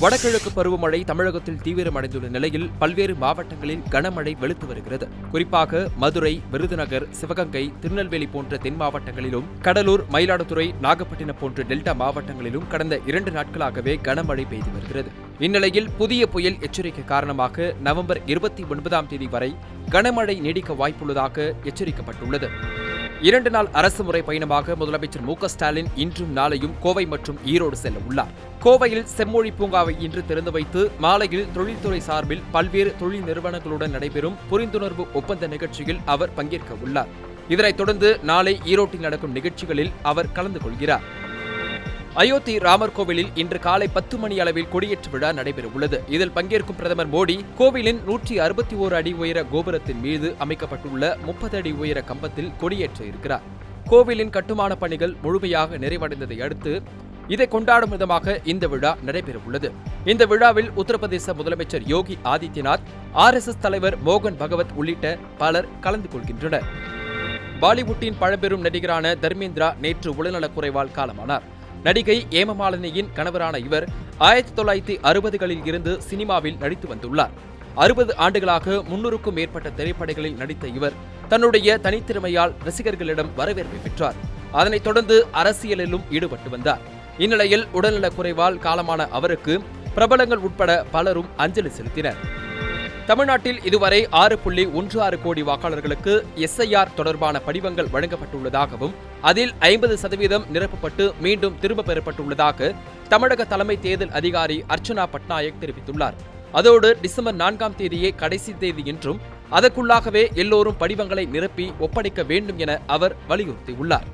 வடகிழக்கு பருவமழை தமிழகத்தில் தீவிரமடைந்துள்ள நிலையில் பல்வேறு மாவட்டங்களில் கனமழை வெளுத்து வருகிறது. குறிப்பாக மதுரை, விருதுநகர், சிவகங்கை, திருநெல்வேலி போன்ற தென் மாவட்டங்களிலும், கடலூர், மயிலாடுதுறை, நாகப்பட்டினம் போன்ற டெல்டா மாவட்டங்களிலும் கடந்த 2 நாட்களாகவே கனமழை பெய்து வருகிறது. இந்நிலையில் புதிய புயல் எச்சரிக்கை காரணமாக நவம்பர் 29ஆம் தேதி வரை கனமழை நீடிக்க வாய்ப்புள்ளதாக எச்சரிக்கப்பட்டுள்ளது. 2 நாள் அரசுமுறை பயணமாக முதலமைச்சர் மு.க.ஸ்டாலின் இன்றும் நாளையும் கோவை மற்றும் ஈரோடு செல்ல உள்ளார். கோவையில் செம்மொழி பூங்காவை இன்று திறந்து வைத்து மாலையில் தொழில்துறை சார்பில் பல்வேறு தொழில் நிறுவனங்களுடன் நடைபெறும் புரிந்துணர்வு ஒப்பந்த நிகழ்ச்சியில் அவர் பங்கேற்க உள்ளார். இதனைத் தொடர்ந்து நாளை ஈரோட்டில் நடக்கும் நிகழ்ச்சிகளில் அவர் கலந்து கொள்கிறார். அயோத்தி ராமர் கோவிலில் இன்று காலை 10 மணி அளவில் கொடியேற்று விழா நடைபெறவுள்ளது. இதில் பங்கேற்கும் பிரதமர் மோடி கோவிலின் 161 அடி உயர கோபுரத்தின் மீது அமைக்கப்பட்டுள்ள 30 அடி உயர கம்பத்தில் கொடியேற்ற இருக்கிறார். கோவிலின் கட்டுமான பணிகள் முழுமையாக நிறைவடைந்ததை அடுத்து இதை கொண்டாடும் விதமாக இந்த விழா நடைபெறவுள்ளது. இந்த விழாவில் உத்தரப்பிரதேச முதலமைச்சர் யோகி ஆதித்யநாத், RSS தலைவர் மோகன் பகவத் உள்ளிட்ட பலர் கலந்து கொள்கின்றனர். பாலிவுட்டின் பழம்பெரும் நடிகரான தர்மேந்திரா நேற்று உடல்நலக்குறைவால் காலமானார். நடிகை ஏமமாலினியின் கணவரான இவர் 1960களில் இருந்து சினிமாவில் நடித்து வந்துள்ளார். 60 ஆண்டுகளாக 300க்கும் மேற்பட்ட திரைப்படங்களில் நடித்த இவர் தன்னுடைய தனித்திறமையால் ரசிகர்களிடம் வரவேற்பை பெற்றார். அதனைத் தொடர்ந்து அரசியலிலும் ஈடுபட்டு வந்தார். இந்நிலையில் உடல்நலக்குறைவால் காலமான அவருக்கு பிரபலங்கள் உட்பட பலரும் அஞ்சலி செலுத்தினர். தமிழ்நாட்டில் இதுவரை 6.16 கோடி வாக்காளர்களுக்கு SIR தொடர்பான படிவங்கள் வழங்கப்பட்டுள்ளதாகவும் அதில் 50% நிரப்பப்பட்டு மீண்டும் திரும்பப் பெறப்பட்டுள்ளதாக தமிழக தலைமை தேர்தல் அதிகாரி அர்ச்சனா பட்நாயக் தெரிவித்துள்ளார். அதோடு டிசம்பர் 4ஆம் தேதியே கடைசி தேதி என்றும் அதற்குள்ளாகவே எல்லோரும் படிவங்களை நிரப்பி ஒப்படைக்க வேண்டும் என அவர் வலியுறுத்தியுள்ளார்.